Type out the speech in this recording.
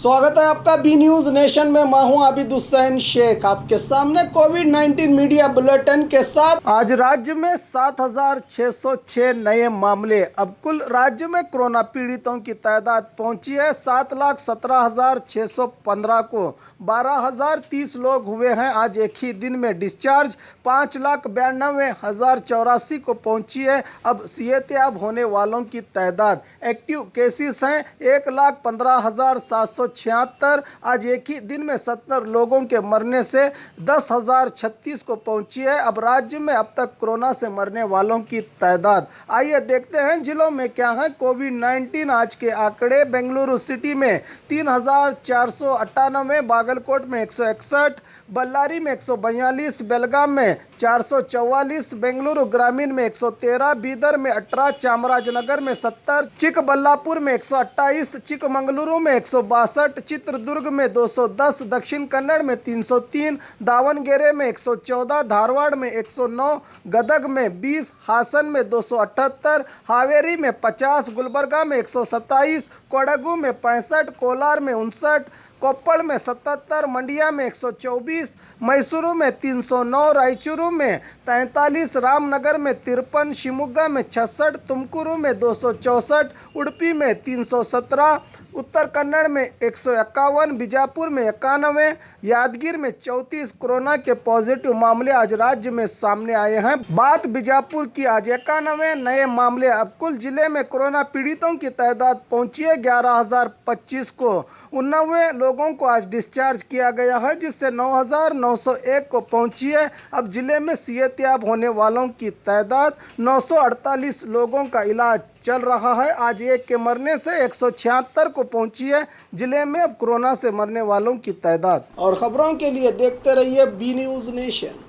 स्वागत है आपका बी न्यूज नेशन में। मैं हूं आबिद हुसैन शेख, आपके सामने कोविड-19 मीडिया बुलेटिन के साथ। आज राज्य में 7,606 नए मामले। अब कुल राज्य में कोरोना पीड़ितों की तादाद पहुंची है 7,17,615 को। 12,030 लोग हुए हैं आज एक ही दिन में डिस्चार्ज। 5,92,084 को पहुंची है अब सेहतयाब होने वालों की तादाद। एक्टिव केसेस हैं 1,15,776। आज एक ही दिन में 70 लोगों के मरने से 10,036 को पहुंची है अब राज्य में अब तक कोरोना से मरने वालों की तादाद। आइए देखते हैं जिलों में क्या है कोविड-19 आज के आंकड़े। बेंगलुरु सिटी में 3,498, बागलकोट में 161, बल्लारी में 142, बेलगाम में 444, बेंगलुरु ग्रामीण में 113, बीदर में 18, चामराजनगर में 70, चिकबल्लापुर में 128, चिकमंगलुरु में 162, चित्रदुर्ग में 210, दक्षिण कन्नड़ में 303, दावणगेरे में 114, धारवाड़ में 109, गदग में 20, हासन में 278, हावेरी में 50, गुलबर्गा में 127, कोडगु में 65, कोलार में 59, कोप्पड़ में 77, मंडिया में 124, मैसूरू में 309, रायचूरू में 43, रामनगर में 53, शिमोगा में 66, तुमकुरू में 264, उडुपी में 317, उत्तर कन्नड़ में 151, बीजापुर में 91, यादगीर में 34 कोरोना के पॉजिटिव मामले आज राज्य में सामने आए हैं। बात बीजापुर की, आज 91 नए मामले। अब कुल जिले में कोरोना पीड़ितों की तादाद पहुंची है 11,025 को। 89 लोगों को आज डिस्चार्ज किया गया है जिससे 9,901 को पहुंची है अब जिले में सेहतयाब होने वालों की तादाद। 948 लोगों का इलाज चल रहा है। आज एक के मरने से 176 को पहुंची है जिले में अब कोरोना से मरने वालों की तादाद। और खबरों के लिए देखते रहिए बी न्यूज नेशन।